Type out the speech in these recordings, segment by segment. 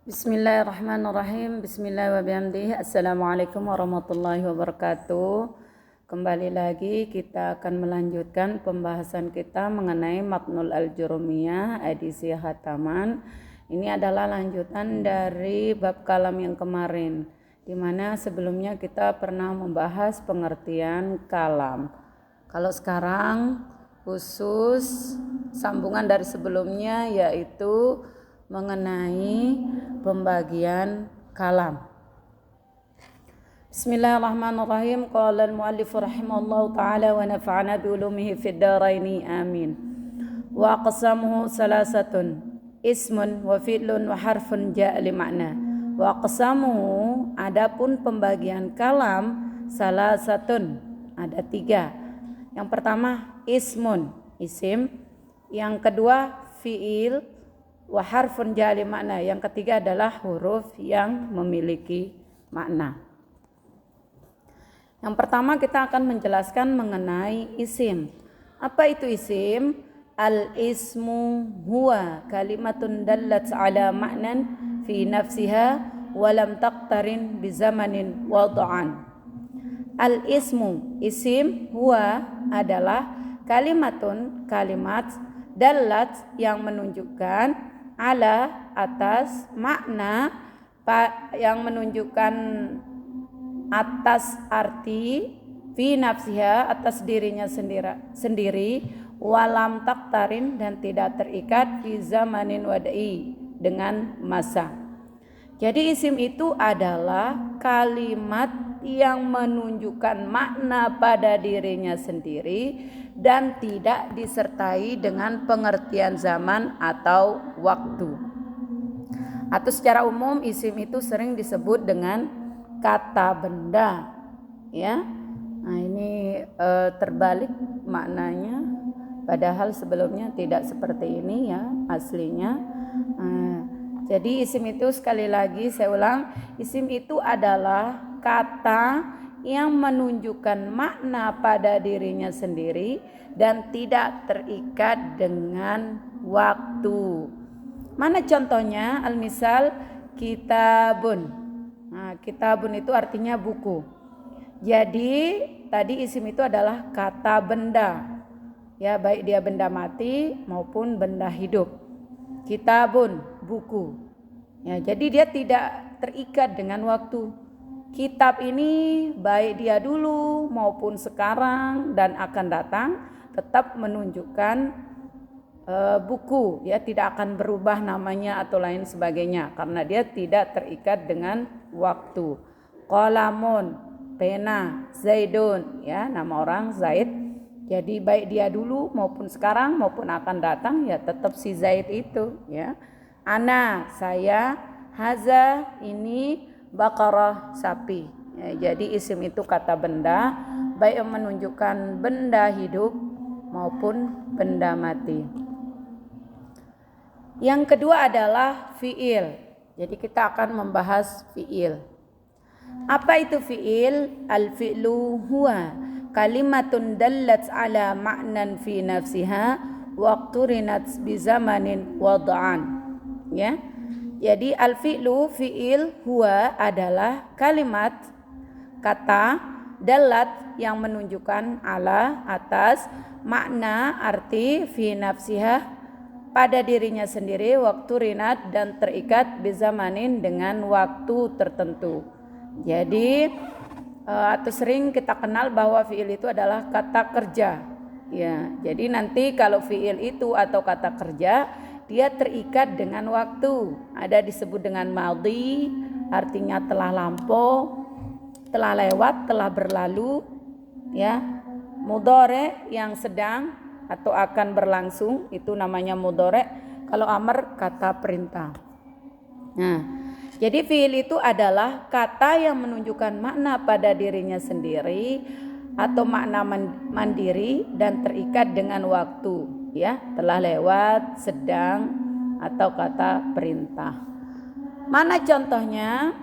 Bismillahirrahmanirrahim. Bismillahirrahmanirrahim. Assalamualaikum warahmatullahi wabarakatuh. Kembali lagi kita akan melanjutkan pembahasan kita mengenai Matnul Al-Jurumiyah edisi Khataman. Ini adalah lanjutan dari bab kalam yang kemarin, di mana sebelumnya kita pernah membahas pengertian kalam. Kalau sekarang khusus sambungan dari sebelumnya, yaitu mengenai pembagian kalam. Bismillahirrahmanirrahim. Qala al-muallif rahimahullahu ta'ala wa nafa'ana bi ulumihi fid dharaini amin. Wa aqsamuhu salasatun ismun wa fi'lun wa harfun ja'a li ma'na. Wa aqsamuhu, adapun pembagian kalam, salasatun, ada 3. Yang pertama ismun, isim. Yang kedua fi'il, wa harfun jali makna. Yang ketiga adalah huruf yang memiliki makna. Yang pertama kita akan menjelaskan mengenai isim. Apa itu isim? Al-ismu huwa kalimatun dallat ala ma'nan fi nafsiha wa lam taqtarin bi zamanin wad'an. Al-ismu, isim, huwa adalah kalimatun, kalimat, dallat yang menunjukkan ala, atas, makna yang menunjukkan atas arti, fi nafsiha, atas dirinya sendiri, walam taktarin, dan tidak terikat, fi zamanin wada'i, dengan masa. Jadi isim itu adalah kalimat yang menunjukkan makna pada dirinya sendiri dan tidak disertai dengan pengertian zaman atau waktu. Atau secara umum isim itu sering disebut dengan kata benda, ya. Nah, ini terbalik maknanya, padahal sebelumnya tidak seperti ini ya aslinya. Jadi isim itu, sekali lagi saya ulang, isim itu adalah kata yang menunjukkan makna pada dirinya sendiri dan tidak terikat dengan waktu. Mana contohnya? Al-misal kitabun. Nah, kitabun itu artinya buku. Jadi tadi isim itu adalah kata benda, ya, baik dia benda mati maupun benda hidup. Kitabun, buku. Ya, jadi dia tidak terikat dengan waktu. Kitab ini baik dia dulu maupun sekarang dan akan datang tetap menunjukkan buku, ya, tidak akan berubah namanya atau lain sebagainya karena dia tidak terikat dengan waktu. Qalamun, pena, Zaidun, ya, nama orang Zaid. Jadi baik dia dulu maupun sekarang maupun akan datang, ya tetap si Zaid itu, ya. Ana, saya, haza, ini, Baqarah, sapi. Ya, jadi isim itu kata benda, baik yang menunjukkan benda hidup maupun benda mati. Yang kedua adalah fi'il. Jadi kita akan membahas fi'il. Apa itu fi'il? Al-fi'lu huwa kalimatun dallat ala ma'nan fi nafsiha waqturinat bi zamanin wad'an. Ya. Jadi al-fi'lu, fi'il, huwa adalah kalimat, kata, dallat yang menunjukkan ala, atas, makna, arti, fi nafsiha, pada dirinya sendiri, waktu rinat, dan terikat bizamanin, dengan waktu tertentu. Jadi atau sering kita kenal bahwa fi'il itu adalah kata kerja, ya. Jadi nanti kalau fi'il itu atau kata kerja, dia terikat dengan waktu. Ada disebut dengan madhi, artinya telah lampau, telah lewat, telah berlalu, ya. Mudhari yang sedang atau akan berlangsung, itu namanya mudhari. Kalau amr, kata perintah. Nah, jadi fi'il itu adalah kata yang menunjukkan makna pada dirinya sendiri atau makna mandiri dan terikat dengan waktu, ya, telah lewat, sedang, atau kata perintah. Mana contohnya?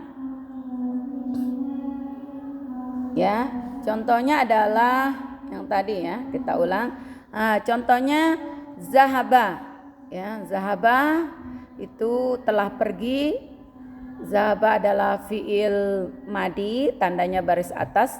Ya, contohnya adalah yang tadi, ya, kita ulang. Contohnya zahaba, ya, zahaba itu telah pergi, Zahaba adalah fiil madi, tandanya baris atas.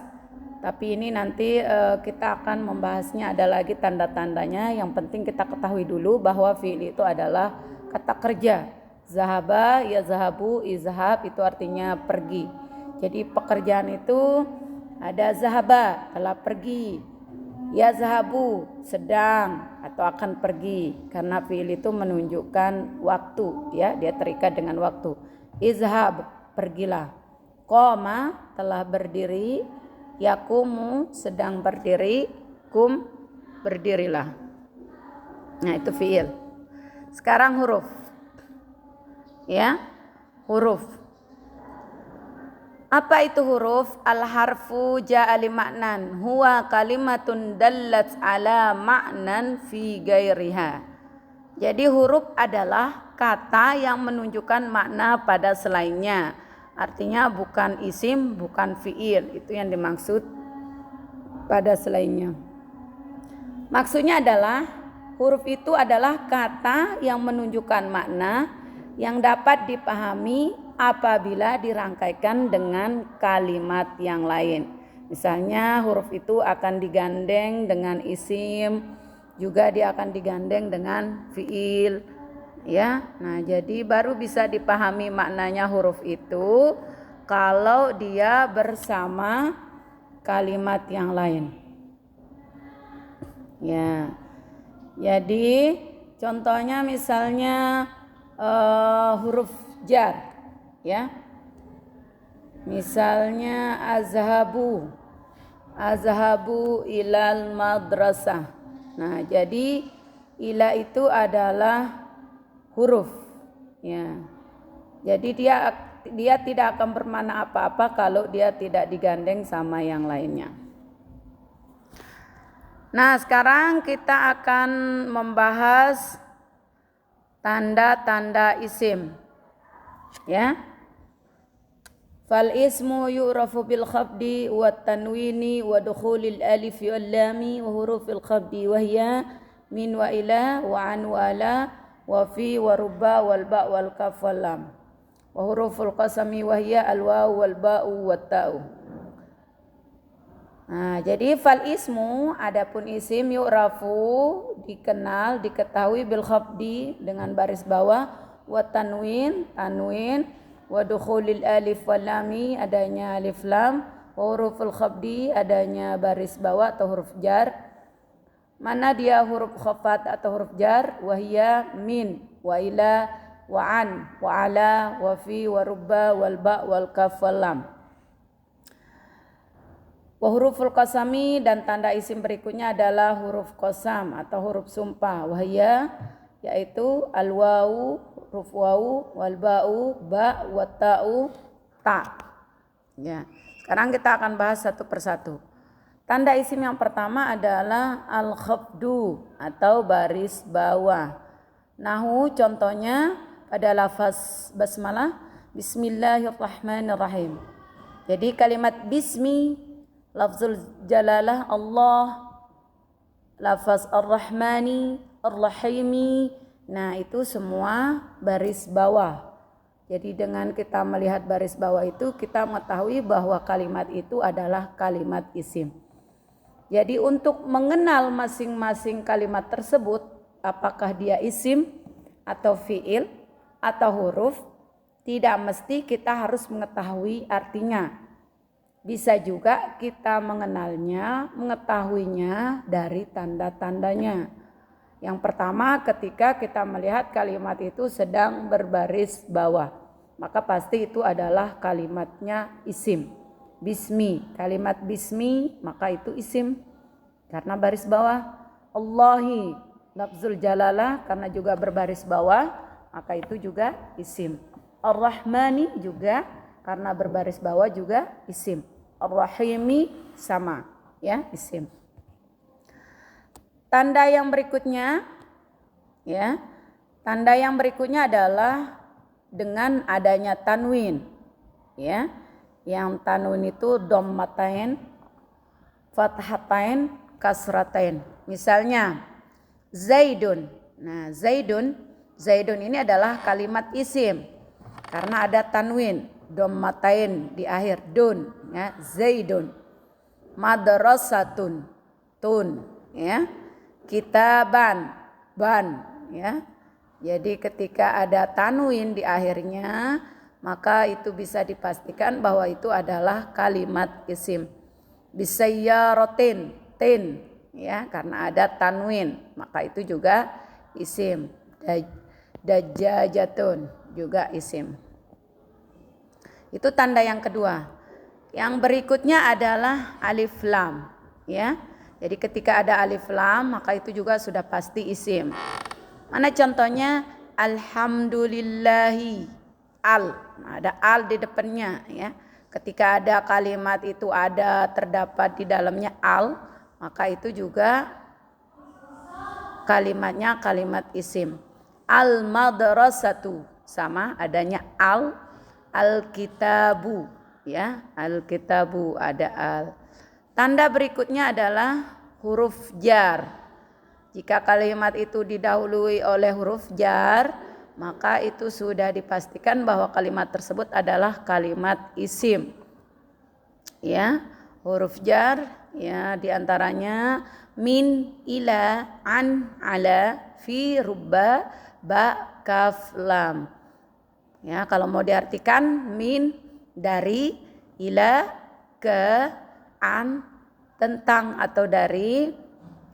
Tapi ini nanti kita akan membahasnya, ada lagi tanda-tandanya. Yang penting kita ketahui dulu bahwa fiil itu adalah kata kerja. Zahaba, ya zahabu, izhab itu artinya pergi. Jadi pekerjaan itu ada zahaba, telah pergi. Ya zahabu, sedang atau akan pergi. Karena fiil itu menunjukkan waktu, ya, dia terikat dengan waktu. Izhab, pergilah. Qoma, telah berdiri. Yakumu, sedang berdiri. Kum, berdirilah. Nah, itu fiil. Sekarang huruf. Ya, huruf. Apa itu huruf? Al-harfu ja'a li ma'nan. Huwa kalimatun dallat ala ma'nan fi gairiha. Jadi huruf adalah kata yang menunjukkan makna pada selainnya. Artinya bukan isim, bukan fiil. Itu yang dimaksud pada selainnya. Maksudnya adalah huruf itu adalah kata yang menunjukkan makna yang dapat dipahami apabila dirangkaikan dengan kalimat yang lain. Misalnya huruf itu akan digandeng dengan isim, juga dia akan digandeng dengan fiil. Ya, nah jadi baru bisa dipahami maknanya huruf itu kalau dia bersama kalimat yang lain. Ya, jadi contohnya misalnya huruf jar, ya. Misalnya azhabu ilal madrasah. Nah, jadi ila itu adalah huruf, ya. Jadi dia tidak akan bermakna apa-apa kalau dia tidak digandeng sama yang lainnya. Nah, sekarang kita akan membahas tanda-tanda isim, ya. Fal ismu yu'rafu bil khafdi wa tanwini wa dukhulil alif wal lami wa hurufil khafdi wa hiya min wa ila wa an wa ala wa fi wa rubba wal ba wal kaf wal lam wa huruful qasami wa hiya al waw wal ba'u wat ta'u. Nah, jadi fal ismu adapun isim yu'rafu dikenal, diketahui bil khafdi dengan baris bawah, wa tanwin wa dukhulil alif wal lami adanya alif lam, wa huruful khafdi adanya baris bawah atau huruf jar. Mana dia huruf khafat atau huruf jar? Wahia min, wa ila, wa an, wa ala, wa fi, wa rubba, wal ba, wal kaf, wal lam. Wa huruful qasami dan tanda isim berikutnya adalah huruf qasam atau huruf sumpah. Wahia yaitu al wawu, huruf wawu, wal ba'u, ba, wa ta'u, ta. Ya. Sekarang kita akan bahas satu persatu. Tanda isim yang pertama adalah al-khafdu atau baris bawah. Nahu contohnya pada lafaz basmalah, bismillahirrahmanirrahim. Jadi kalimat bismi, lafzul jalalah Allah, lafaz ar-rahmani, ar-rahimi. Nah, itu semua baris bawah. Jadi dengan kita melihat baris bawah itu kita mengetahui bahwa kalimat itu adalah kalimat isim. Jadi untuk mengenal masing-masing kalimat tersebut, apakah dia isim atau fiil atau huruf, tidak mesti kita harus mengetahui artinya. Bisa juga kita mengenalnya, mengetahuinya dari tanda-tandanya. Yang pertama, ketika kita melihat kalimat itu sedang berbaris bawah, maka pasti itu adalah kalimatnya isim. Bismi, kalimat bismi maka itu isim karena baris bawah. Allahi, lafzul jalalah karena juga berbaris bawah maka itu juga isim. Ar-Rahmani juga karena berbaris bawah juga isim. Ar-Rahimi sama, ya, isim. Tanda yang berikutnya, ya, tanda yang berikutnya adalah dengan adanya tanwin, ya. Yang tanwin itu dhammatain, fathatain, kasratain. Misalnya Zaidun. Nah, Zaidun ini adalah kalimat isim. karena ada tanwin, dhammatain di akhir, dun, ya, zaidun. Madrasatun, tun, ya. Kitaban, ban, ya. Jadi ketika ada tanwin di akhirnya, maka itu bisa dipastikan bahwa itu adalah kalimat isim. Bisayyaratin, tin, ya, karena ada tanwin, maka itu juga isim. Dajjajatun juga isim. Itu tanda yang kedua. Yang berikutnya adalah alif lam, ya. Jadi ketika ada alif lam, maka itu juga sudah pasti isim. Mana contohnya? Alhamdulillahi, al. Nah, ada al di depannya, ya. Ketika ada kalimat itu ada terdapat di dalamnya al, maka itu juga kalimatnya kalimat isim. Al madrasatu, sama adanya al. Al kitabu, ya, al kitabu ada al. Tanda berikutnya adalah huruf jar. Jika kalimat itu didahului oleh huruf jar, maka itu sudah dipastikan bahwa kalimat tersebut adalah kalimat isim. Ya, huruf jar, ya, diantaranya min, ila, an, ala, fi, rubba, ba, kaf, lam. Ya, kalau mau diartikan min dari, ila ke, an tentang atau dari,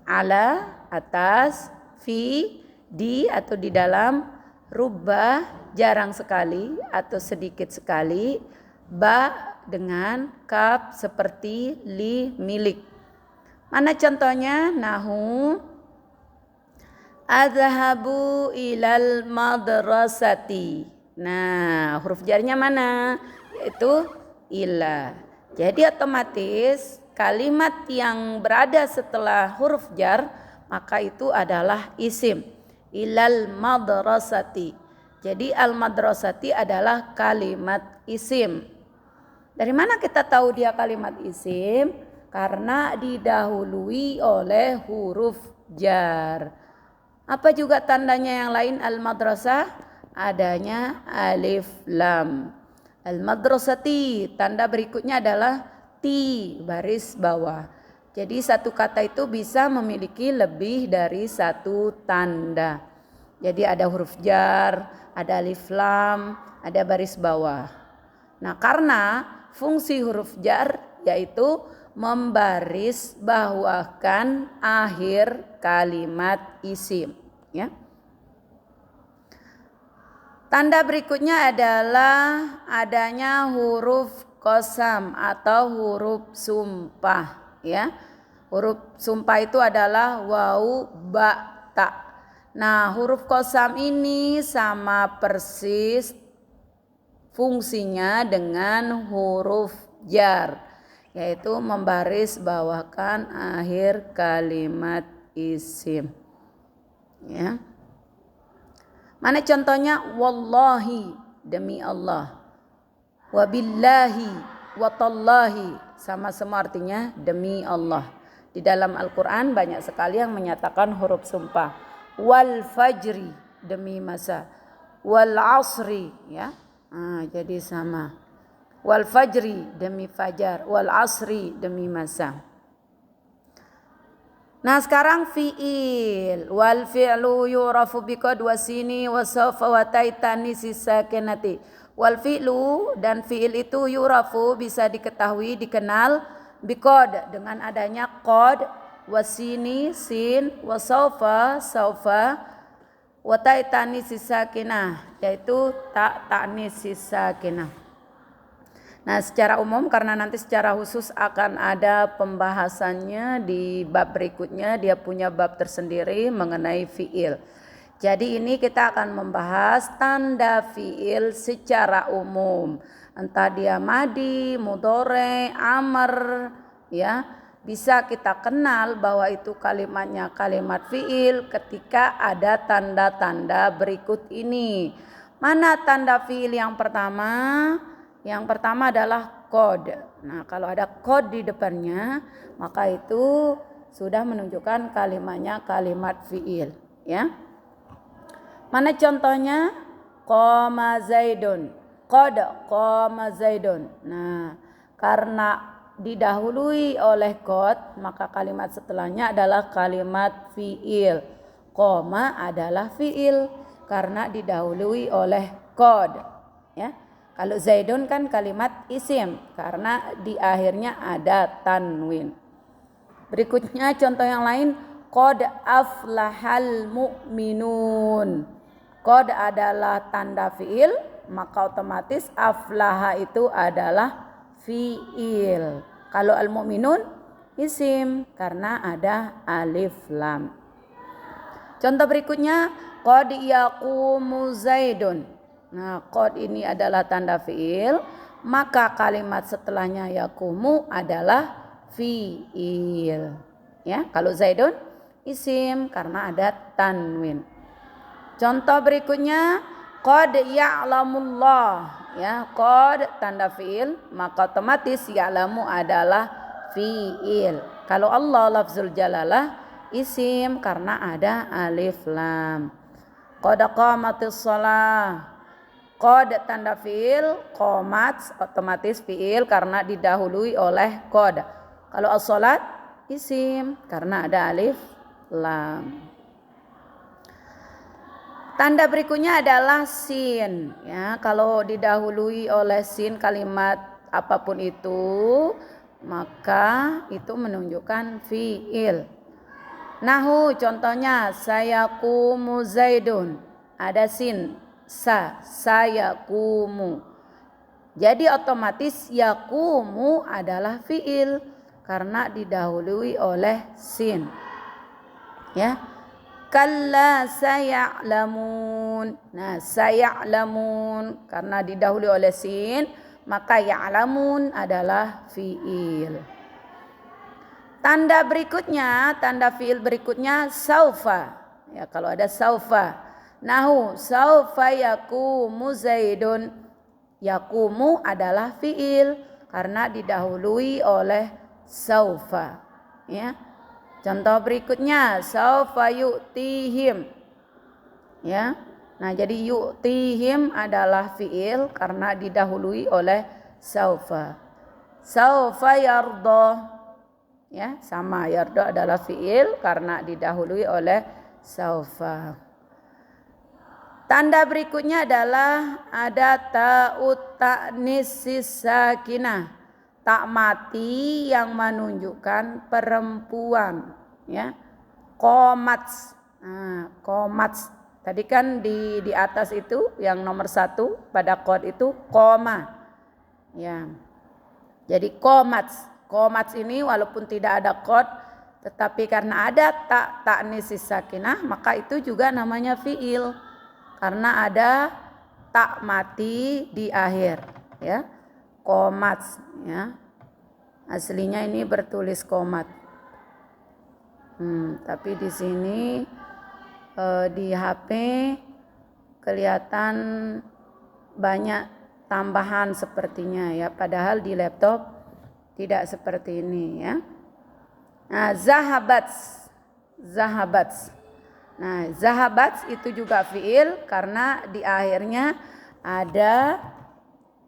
ala atas, fi di atau di dalam, rubba jarang sekali atau sedikit sekali, ba dengan, kaf seperti li milik. Mana contohnya? Nahu azhabu ilal madrasati. Nah, huruf jarnya mana? Yaitu ila. Jadi otomatis kalimat yang berada setelah huruf jar maka itu adalah isim. Ilal madrasati. Jadi al madrasati adalah kalimat isim. Dari mana kita tahu dia kalimat isim? Karena didahului oleh huruf jar. Apa juga tandanya yang lain al madrasah? Adanya alif lam. Al madrasati, tanda berikutnya adalah ti, baris bawah. Jadi satu kata itu bisa memiliki lebih dari satu tanda. Jadi ada huruf jar, ada alif lam, ada baris bawah. Nah, karena fungsi huruf jar yaitu membaris bawahkan akhir kalimat isim, ya. Tanda berikutnya adalah adanya huruf qasam atau huruf sumpah, ya. Huruf sumpah itu adalah waw, ba, ta. Nah, huruf qasam ini sama persis fungsinya dengan huruf jar, yaitu membaris bawahkan akhir kalimat isim, ya. Mana contohnya? Wallahi, demi Allah. Wabillahi, watallahi, sama semua artinya demi Allah. Di dalam Al-Quran banyak sekali yang menyatakan huruf sumpah. Wal fajri, demi masa. Wal asri, ya. Jadi sama. Wal fajri, demi fajar. Wal asri, demi masa. Nah, sekarang fi'il. Wal fi'lu yurafu biqad wasini wasawfa wa taitani sisakinati. Wal fi'lu, dan fi'il itu yurafu bisa diketahui, dikenal, biqad dengan adanya qad, wasini sin, wasawfa saufa, wa taitani sisakinah, yaitu tak ta'nis sisakinah. Nah, secara umum karena nanti secara khusus akan ada pembahasannya di bab berikutnya, dia punya bab tersendiri mengenai fi'il. Jadi ini kita akan membahas tanda fi'il secara umum. Entah dia madi, mudhore, amr, ya. Bisa kita kenal bahwa itu kalimatnya kalimat fi'il ketika ada tanda-tanda berikut ini. Mana tanda fi'il yang pertama? Yang pertama adalah qad. Nah, kalau ada qad di depannya, maka itu sudah menunjukkan kalimatnya kalimat fi'il, ya. Mana contohnya? Qama Zaidun. qad qama Zaidun. Nah, karena didahului oleh qad, maka kalimat setelahnya adalah kalimat fiil. Qama adalah fiil karena didahului oleh qad, ya. Kalau Zaidun kan kalimat isim karena di akhirnya ada tanwin. Berikutnya contoh yang lain, qad aflahal mu'minun. Qad adalah tanda fiil, maka otomatis aflaha itu adalah fiil. Kalau al-mu'minun isim karena ada alif lam. Contoh berikutnya, qad yaqumu Zaidun. Nah, qad ini adalah tanda fiil, maka kalimat setelahnya yaqumu adalah fiil. Ya, kalau Zaidun isim karena ada tanwin. Contoh berikutnya, qad ya'lamullah. Ya, qad tanda fiil, maka otomatis ya'lamu adalah fiil. Kalau Allah lafzul jalalah isim karena ada alif lam. Qad qamatis shalah. Qad tanda fiil, qamat otomatis fiil karena didahului oleh qad. Kalau as-shalat isim karena ada alif lam. Tanda berikutnya adalah sin, ya. Kalau didahului oleh sin kalimat apapun itu, maka itu menunjukkan fiil. Nahu contohnya sayaqumu Zaidun, ada sin, sayaqumu. Jadi otomatis yaqumu adalah fiil karena didahului oleh sin. Ya. Kalla saya'lamun. Nah, saya'lamun karena didahului oleh sin, maka ya'lamun adalah fiil. Tanda berikutnya, tanda fiil berikutnya saufa. Ya, kalau ada saufa. Nahu saufa yaqumu Zaidun. Yaqumu adalah fiil karena didahului oleh saufa. Ya. Contoh berikutnya saufa yu'tihim. Ya. Nah, jadi yu'tihim adalah fiil karena didahului oleh saufa. Saufa yarda. Ya, sama yarda adalah fiil karena didahului oleh saufa. Tanda berikutnya adalah ada ta'ut ta'nis sakinah. Tak mati yang menunjukkan perempuan, ya. Qomats. Nah, qomats. Tadi kan di atas itu yang nomor 1 pada qad itu qoma. Ya. Jadi qomats. Qomats ini walaupun tidak ada qad, tetapi karena ada ta'nis sakinah, maka itu juga namanya fiil. Karena ada tak mati di akhir, ya. Qomats, ya. Aslinya ini bertulis qomat. Tapi di sini di HP kelihatan banyak tambahan sepertinya, ya. Padahal di laptop tidak seperti ini, ya. Nah, zahabats. Nah, zahabats itu juga fiil karena di akhirnya ada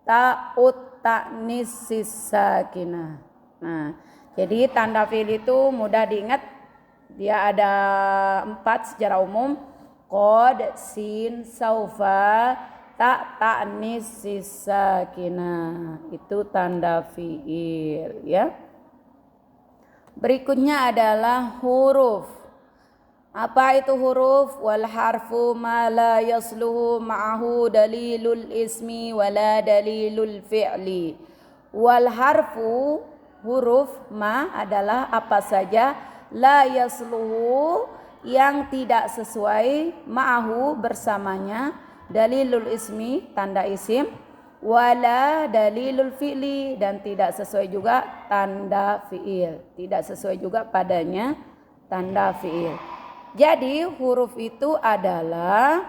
ta'ut ta'nis sakinah. Nah, jadi tanda fiil itu mudah diingat. Dia ada 4 secara umum. Qad, sin, saufa, ta'nis sakinah. Itu tanda fiil, ya. Berikutnya adalah huruf. Apa itu huruf? Wal harfu ma la yasluhu ma'ahu dalilul ismi wala dalilul fi'li. Wal harfu, huruf ma adalah apa saja la yasluhu yang tidak sesuai ma'ahu bersamanya dalilul ismi tanda isim wala dalilul fi'li dan tidak sesuai juga tanda fi'il. Tidak sesuai juga padanya tanda fi'il. Jadi huruf itu adalah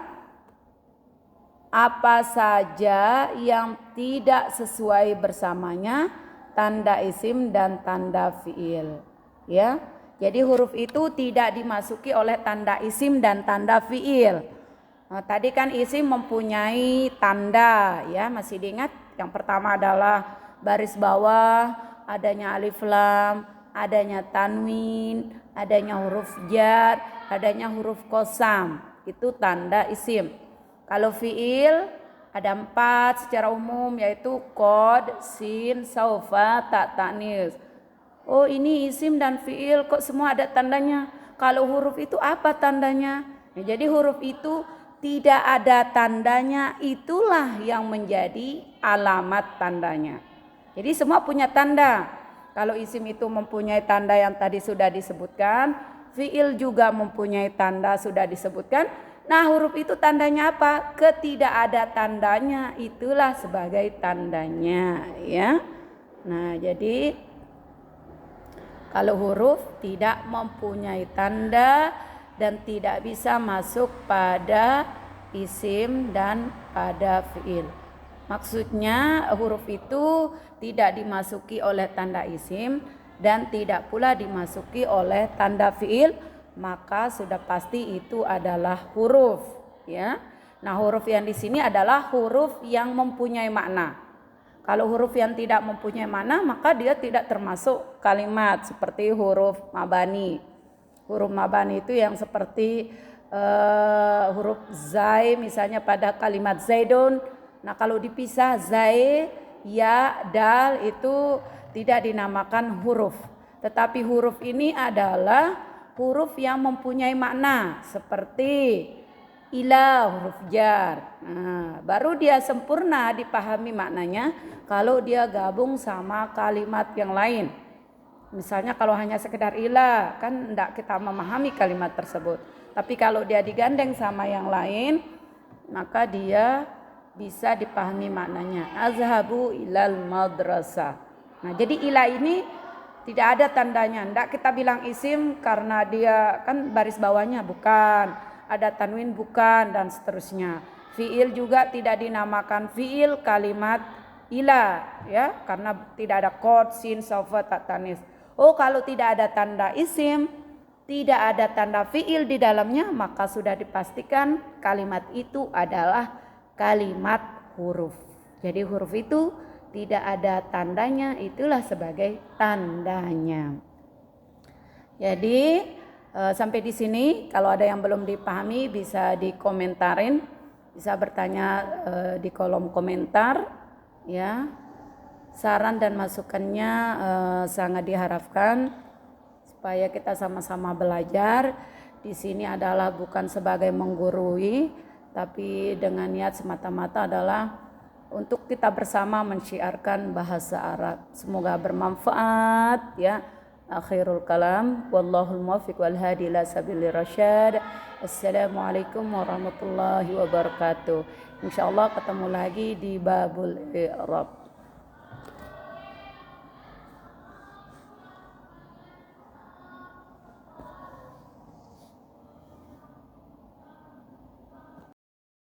apa saja yang tidak sesuai bersamanya tanda isim dan tanda fiil, ya. Jadi huruf itu tidak dimasuki oleh tanda isim dan tanda fiil. Tadi kan isim mempunyai tanda ya, masih diingat? Yang pertama adalah baris bawah, adanya alif lam, adanya tanwin, adanya huruf jar, adanya huruf qasam. Itu tanda isim. Kalau fiil ada 4 secara umum, yaitu qad, sin, saufa, ta, ta'nis. Oh, ini isim dan fiil kok semua ada tandanya. Kalau huruf itu apa tandanya? Ya, jadi huruf itu tidak ada tandanya, itulah yang menjadi alamat tandanya. Jadi semua punya tanda. Kalau isim itu mempunyai tanda yang tadi sudah disebutkan, fiil juga mempunyai tanda sudah disebutkan. Nah, huruf itu tandanya apa? Ketidak ada tandanya, itulah sebagai tandanya ya. Nah, jadi kalau huruf tidak mempunyai tanda dan tidak bisa masuk pada isim dan pada fiil. Maksudnya huruf itu tidak dimasuki oleh tanda isim dan tidak pula dimasuki oleh tanda fiil, maka sudah pasti itu adalah huruf ya. Nah, huruf yang di sini adalah huruf yang mempunyai makna. Kalau huruf yang tidak mempunyai makna, maka dia tidak termasuk kalimat seperti huruf mabani. Huruf mabani itu yang seperti huruf zai misalnya pada kalimat zaidun. Nah, kalau dipisah zai, ya, dal itu tidak dinamakan huruf. Tetapi huruf ini adalah huruf yang mempunyai makna seperti ila, huruf jar. Nah, baru dia sempurna dipahami maknanya kalau dia gabung sama kalimat yang lain. Misalnya kalau hanya sekedar ila, kan tidak kita memahami kalimat tersebut. Tapi kalau dia digandeng sama yang lain, maka dia bisa dipahami maknanya. Azhabu ilal madrasah. Nah, jadi ila ini tidak ada tandanya. Tidak kita bilang isim karena dia kan baris bawahnya bukan, ada tanwin bukan, dan seterusnya. Fiil juga tidak dinamakan fiil kalimat ila ya, karena tidak ada qad, sin, saufa, ta, ta'nis. Oh, kalau tidak ada tanda isim, tidak ada tanda fiil di dalamnya, maka sudah dipastikan kalimat itu adalah kalimat huruf. Jadi huruf itu tidak ada tandanya, itulah sebagai tandanya. Jadi sampai di sini, kalau ada yang belum dipahami bisa dikomentarin, bisa bertanya di kolom komentar ya. Saran dan masukannya sangat diharapkan supaya kita sama-sama belajar. Di sini adalah bukan sebagai menggurui, tapi dengan niat semata-mata adalah untuk kita bersama mensyiarkan bahasa Arab. Semoga bermanfaat ya. Akhirul kalam, wallahul muwaffiq wal hadi ila sabilir rasyad. Assalamualaikum warahmatullahi wabarakatuh. Insyaallah ketemu lagi di babul i'rab.